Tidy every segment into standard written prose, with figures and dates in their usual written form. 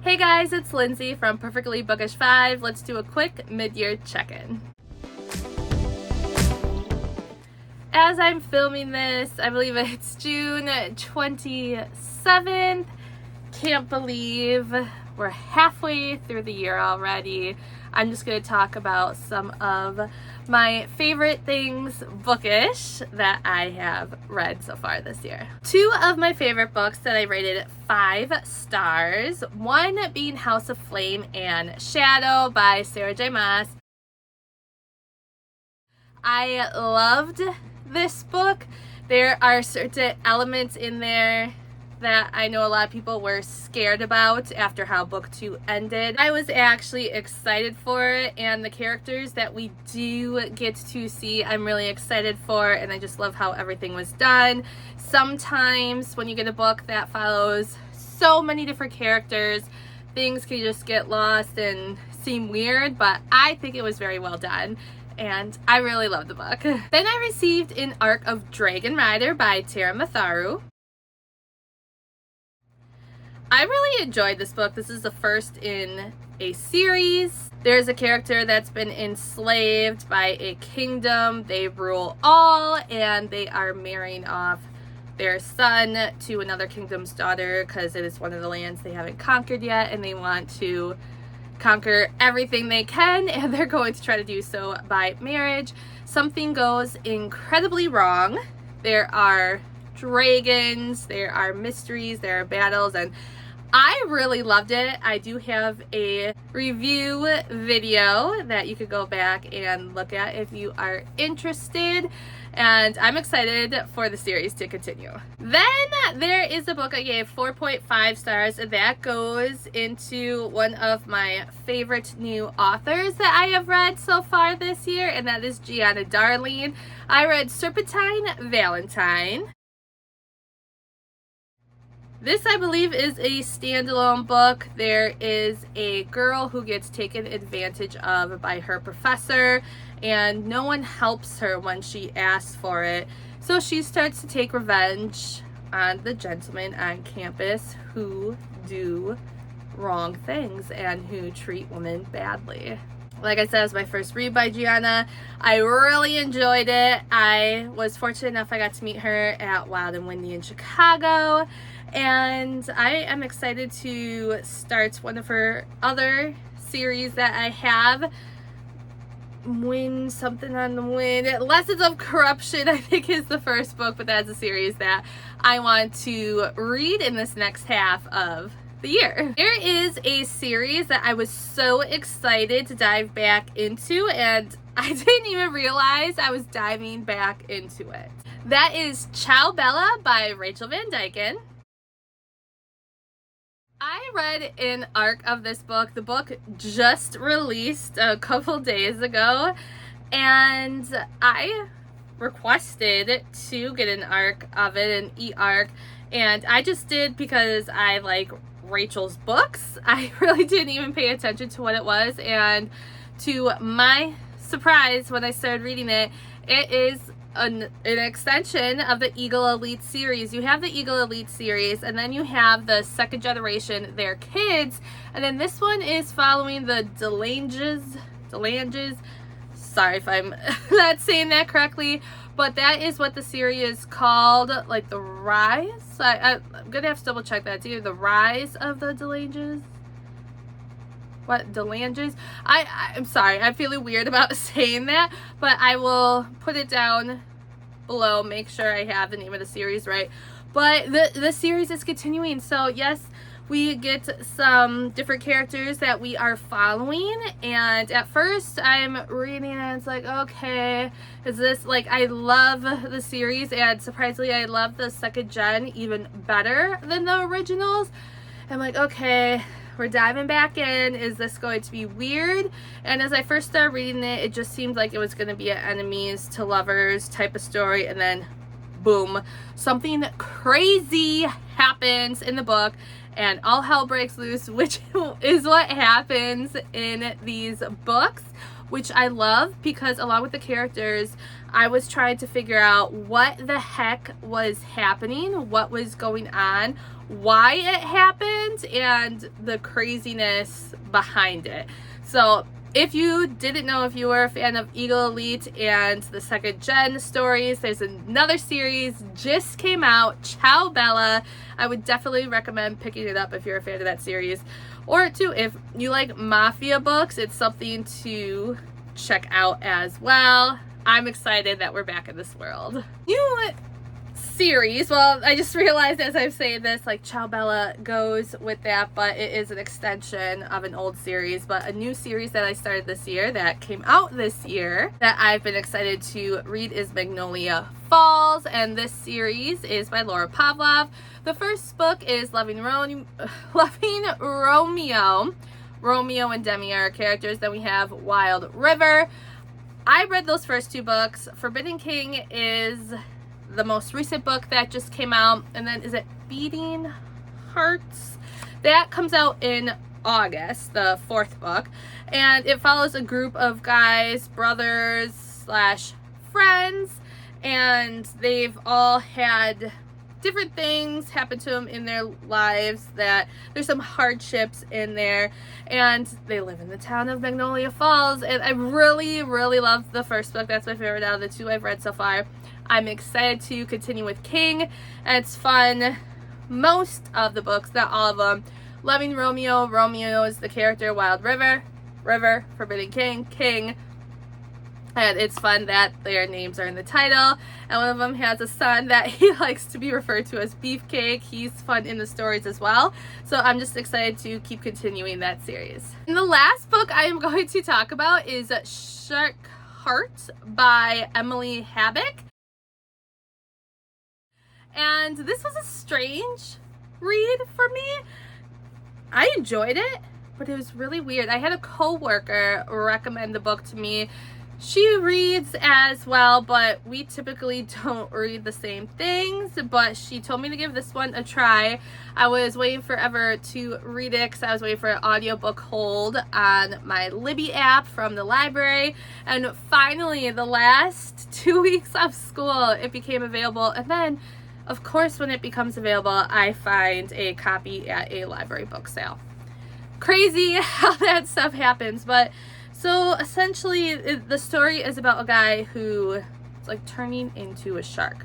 Hey guys, it's Lindsay from Perfectly Bookish 5. Let's do a quick mid-year check-in. As I'm filming this, I believe it's June 27th. Can't believe we're halfway through the year already. I'm just going to talk about some of my favorite things bookish that I have read so far this year. Two of my favorite books that I rated 5 stars, one being House of Flame and Shadow by Sarah J. Maas. I loved this book. There are certain elements in there that I know a lot of people were scared about after how book 2 ended. I was actually excited for it, and the characters that we do get to see I'm really excited for, and I just love how everything was done. Sometimes when you get a book that follows so many different characters, things can just get lost and seem weird, but I think it was very well done. And I really love the book. Then I received an arc of Dragon Rider by Tara Matharu. I really enjoyed this book. This is the first in a series. There's a character that's been enslaved by a kingdom. They rule all, and they are marrying off their son to another kingdom's daughter because it is one of the lands they haven't conquered yet, and they want to conquer everything they can, and they're going to try to do so by marriage. Something goes incredibly wrong. There are dragons, there are mysteries, there are battles, and I really loved it. I do have a review video that you could go back and look at if you are interested, and I'm excited for the series to continue. Then there is a book I gave 4.5 stars that goes into one of my favorite new authors that I have read so far this year, and that is Gianna Darling. I read Serpentine Valentine. This, I believe, is a standalone book. There is a girl who gets taken advantage of by her professor, and no one helps her when she asks for it. So she starts to take revenge on the gentlemen on campus who do wrong things and who treat women badly. Like I said, it was my first read by Gianna. I really enjoyed it. I was fortunate enough I got to meet her at Wild and Windy in Chicago, and I am excited to start one of her other series that I have. Something on the Wind. Lessons of Corruption, I think, is the first book, but that's a series that I want to read in this next half of the year. There is a series that I was so excited to dive back into, and I didn't even realize I was diving back into it. That is Ciao Bella by Rachel Van Dyken. I read an arc of this book. The book just released a couple days ago, and I requested to get an arc of it, an e-arc, and I just did because I like Rachel's books. I really didn't even pay attention to what it was, and to my surprise, when I started reading it, it is an extension of the Eagle Elite series. You have the Eagle Elite series, and then you have the second generation, their kids, and then this one is following the Delanges. Sorry if I'm not saying that correctly, but that is what the series is called, like the Rise. I'm gonna have to double check that. It's either the Rise of the Delanges. What, Delanges? I'm sorry, I'm feeling weird about saying that, but I will put it down below, make sure I have the name of the series right. But the series is continuing, so yes, we get some different characters that we are following, and at first I'm reading and it's like, okay, is this, like, I love the series, and surprisingly I love the second gen even better than the originals. I'm like, okay, we're diving back in. Is this going to be weird? And as I first started reading it, it just seemed like it was going to be an enemies to lovers type of story, and then boom, something crazy happens in the book and all hell breaks loose, which is what happens in these books. which I love because along with the characters, I was trying to figure out what the heck was happening, what was going on, why it happened, and the craziness behind it. So if you didn't know, if you were a fan of Eagle Elite and the second gen stories, there's another series just came out, Ciao Bella. I would definitely recommend picking it up if you're a fan of that series. Or too, if you like mafia books, it's something to check out as well. I'm excited that we're back in this world. New series, well, I just realized as I'm saying this, like Ciao Bella goes with that, but it is an extension of an old series. But a new series that I started this year, that came out this year, that I've been excited to read is Magnolia Falls, and this series is by Laura Pavlov. The first book is Loving Romeo. Romeo and Demi are characters. Then we have Wild River. I read those first two books. Forbidden King is the most recent book that just came out, and then is it Beating Hearts? That comes out in August, the fourth book, and it follows a group of guys, brothers slash friends, and they've all had different things happen to them in their lives, that there's some hardships in there, and they live in the town of Magnolia Falls. And I really love the first book. That's my favorite out of the two I've read so far. I'm excited to continue with King, and it's fun. Most of the books, not all of them. Loving Romeo. Romeo is the character. Wild River. River. Forbidden King. King. And it's fun that their names are in the title. And one of them has a son that he likes to be referred to as Beefcake. He's fun in the stories as well. So I'm just excited to keep continuing that series. And the last book I am going to talk about is Shark Heart by Emily Habak. And this was a strange read for me. I enjoyed it, but it was really weird. I had a co-worker recommend the book to me. She reads as well, but we typically don't read the same things, but she told me to give this one a try. I was waiting forever to read it because I was waiting for an audiobook hold on my Libby app from the library, and finally the last 2 weeks of school it became available. And then of course when it becomes available, I find a copy at a library book sale. Crazy how that stuff happens. But so essentially the story is about a guy who is like turning into a shark,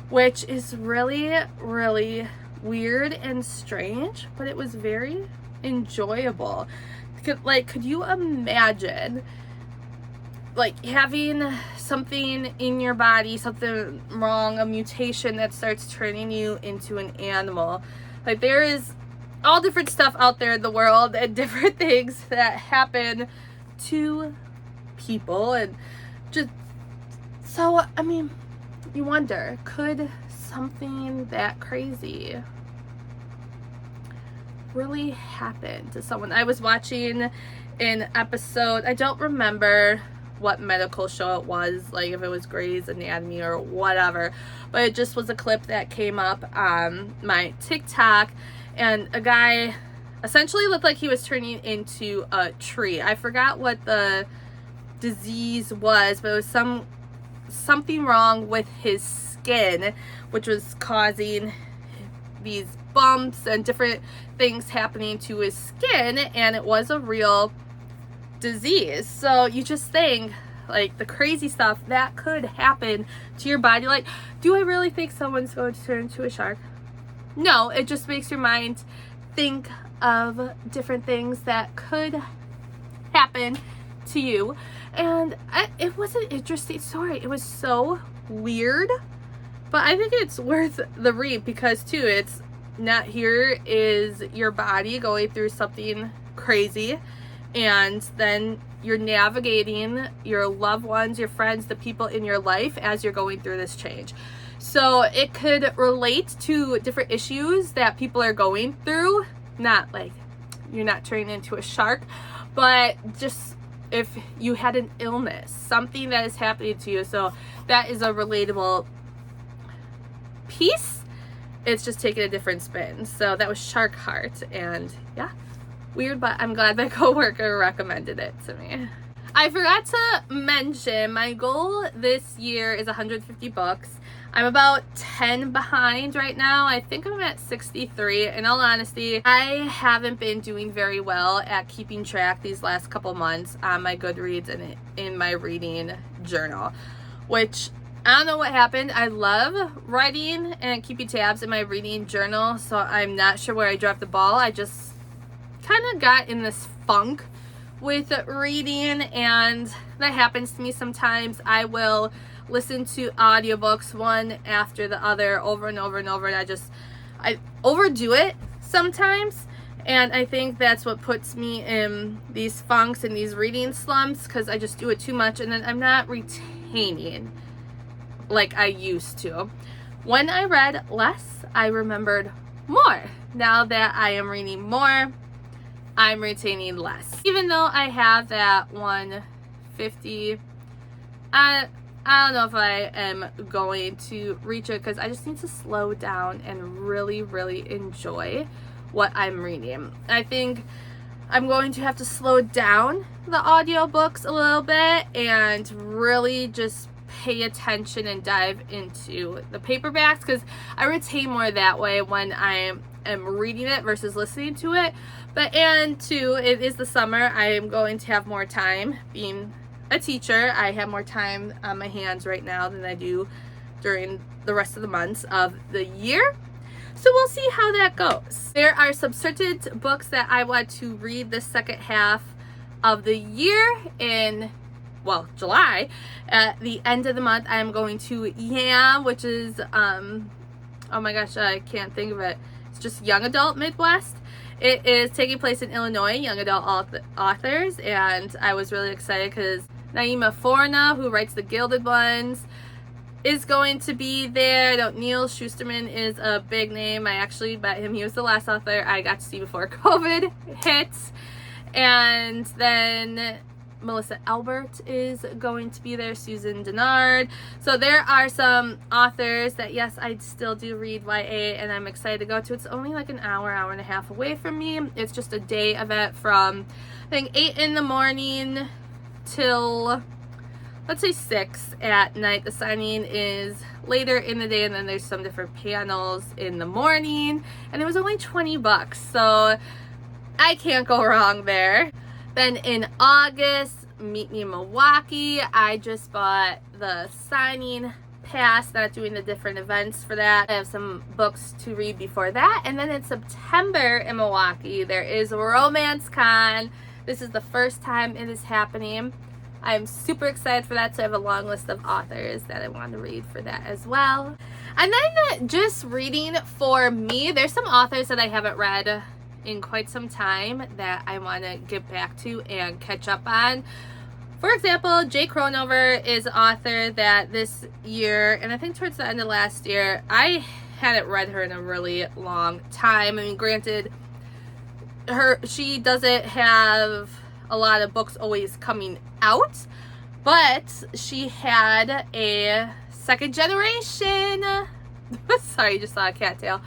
which is really weird and strange, but it was very enjoyable. Could you imagine like having something in your body, something wrong, a mutation that starts turning you into an animal? Like, there is all different stuff out there in the world and different things that happen to people, and just so I mean, you wonder, could something that crazy really happen to someone? I was watching an episode, I don't remember what medical show it was, like if it was Grey's Anatomy or whatever, but it just was a clip that came up on my TikTok, and a guy essentially looked like he was turning into a tree. I forgot what the disease was, but it was something wrong with his skin, which was causing these bumps and different things happening to his skin, and it was a real disease. So you just think, like, the crazy stuff that could happen to your body. Like, do I really think someone's going to turn into a shark? No, it just makes your mind think of different things that could happen to you. And it was an interesting story. It was so weird, but I think it's worth the read because too, it's not, here is your body going through something crazy, and then you're navigating your loved ones, your friends, the people in your life as you're going through this change. So it could relate to different issues that people are going through. Not like you're not turning into a shark, but just if you had an illness, something that is happening to you. So that is a relatable piece. It's just taking a different spin. So that was Shark Heart, and yeah, weird, but I'm glad my coworker recommended it to me. I forgot to mention my goal this year is 150 books. I'm about 10 behind right now. I think I'm at 63. In all honesty, I haven't been doing very well at keeping track these last couple months on my Goodreads and in my reading journal, which I don't know what happened. I love writing and keeping tabs in my reading journal, so I'm not sure where I dropped the ball. I just kind of got in this funk with reading, and that happens to me sometimes. I will listen to audiobooks one after the other over and over and over, and I overdo it sometimes, and I think that's what puts me in these funks and these reading slumps, because I just do it too much and then I'm not retaining like I used to. When I read less, I remembered more. Now that I am reading more, I'm retaining less. Even though I have that 150, I don't know if I am going to reach it, because I just need to slow down and really, really enjoy what I'm reading. I think I'm going to have to slow down the audiobooks a little bit and really just pay attention and dive into the paperbacks, because I retain more that way when I am reading it versus listening to it. But and two, it is the summer. I am going to have more time. Being a teacher, I have more time on my hands right now than I do during the rest of the months of the year. So we'll see how that goes. There are some certain books that I want to read the second half of the year in, well, July. At the end of the month, I'm going to YAM, which is, oh my gosh, I can't think of it. It's just Young Adult Midwest. It is taking place in Illinois, young adult authors, and I was really excited because Naima Forna, who writes The Gilded Ones, is going to be there. Neil Shusterman is a big name. I actually met him. He was the last author I got to see before COVID hit. And then Melissa Albert is going to be there, Susan Dennard. So there are some authors that, yes, I still do read YA, and I'm excited to go to. It's only like an hour and a half away from me. It's just a day event from, I think, 8 in the morning till, let's say, 6 at night. The signing is later in the day, and then there's some different panels in the morning, and it was only $20, so I can't go wrong there. Then in August, Meet Me in Milwaukee. I just bought the signing pass, not doing the different events for that. I have some books to read before that. And then in September in Milwaukee, there is Romance Con. This is the first time it is happening. I'm super excited for that, so I have a long list of authors that I want to read for that as well. And then just reading for me, there's some authors that I haven't read in quite some time that I want to get back to and catch up on. For example, Jay Kronover is an author that this year, and I think towards the end of last year, I hadn't read her in a really long time. I mean, granted, she doesn't have a lot of books always coming out, but she had a second generation sorry, you just saw a cattail.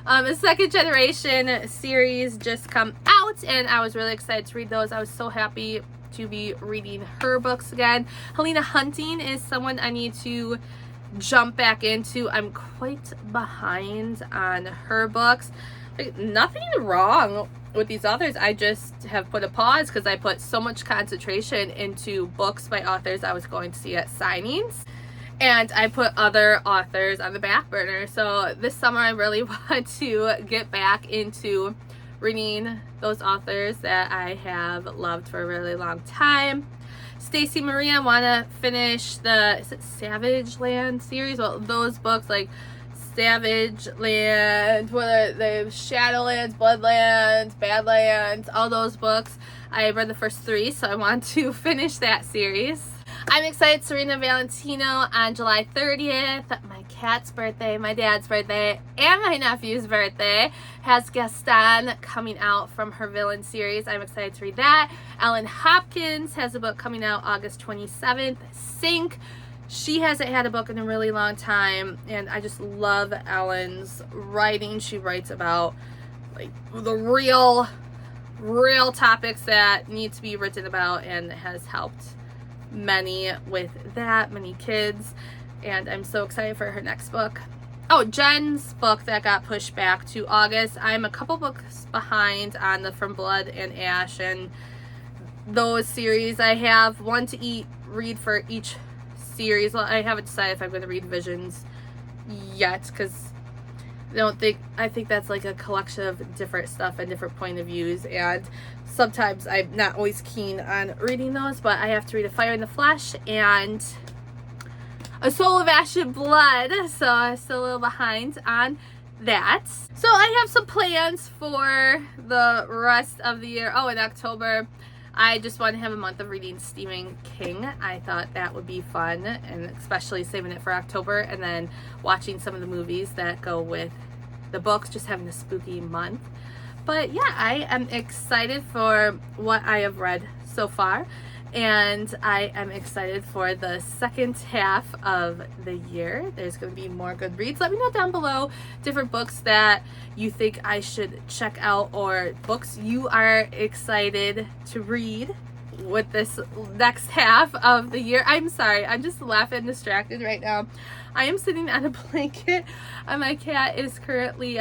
A second generation series just come out, and I was really excited to read those. I was so happy to be reading her books again. Helena Hunting is someone I need to jump back into. I'm quite behind on her books. Like, nothing wrong with these authors. I just have put a pause because I put so much concentration into books by authors I was going to see at signings, and I put other authors on the back burner. So this summer I really want to get back into reading those authors that I have loved for a really long time. Stacey Marie, I want to finish the, is it Savage Land series? Well, those books like Savage Land, what are the Shadowlands, Bloodlands, Badlands, all those books. I read the first 3, so I want to finish that series. I'm excited. Serena Valentino on July 30th, my cat's birthday, my dad's birthday, and my nephew's birthday, has Gaston coming out from her villain series. I'm excited to read that. Ellen Hopkins has a book coming out August 27th, Sink. She hasn't had a book in a really long time, and I just love Ellen's writing. She writes about like the real real topics that need to be written about, and has helped many with that, many kids. And I'm so excited for her next book. Oh, Jen's book that got pushed back to August. I'm a couple books behind on the From Blood and Ash and those series. I have one to read for each series. Well, I haven't decided if I'm going to read Visions yet, because I think that's like a collection of different stuff and different point of views, and sometimes I'm not always keen on reading those, but I have to read A Fire in the Flesh and A Soul of Ash and Blood, so I'm still a little behind on that. So I have some plans for the rest of the year. Oh, in October, I just want to have a month of reading Stephen King. I thought that would be fun, and especially saving it for October and then watching some of the movies that go with the books, just having a spooky month. But yeah, I am excited for what I have read so far, and I am excited for the second half of the year. There's going to be more good reads. Let me know down below different books that you think I should check out, or books you are excited to read with this next half of the year. I'm sorry, I'm just laughing and distracted right now. I am sitting on a blanket, and my cat is currently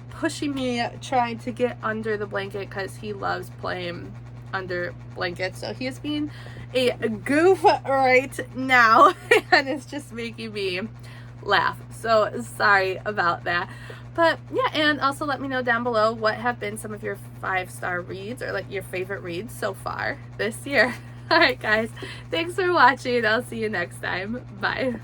pushing me, trying to get under the blanket because he loves playing under blankets. So he is being a goof right now, and it's just making me laugh. So sorry about that. But yeah, and also let me know down below what have been some of your 5-star reads, or like your favorite reads so far this year. All right, guys, thanks for watching. I'll see you next time. Bye.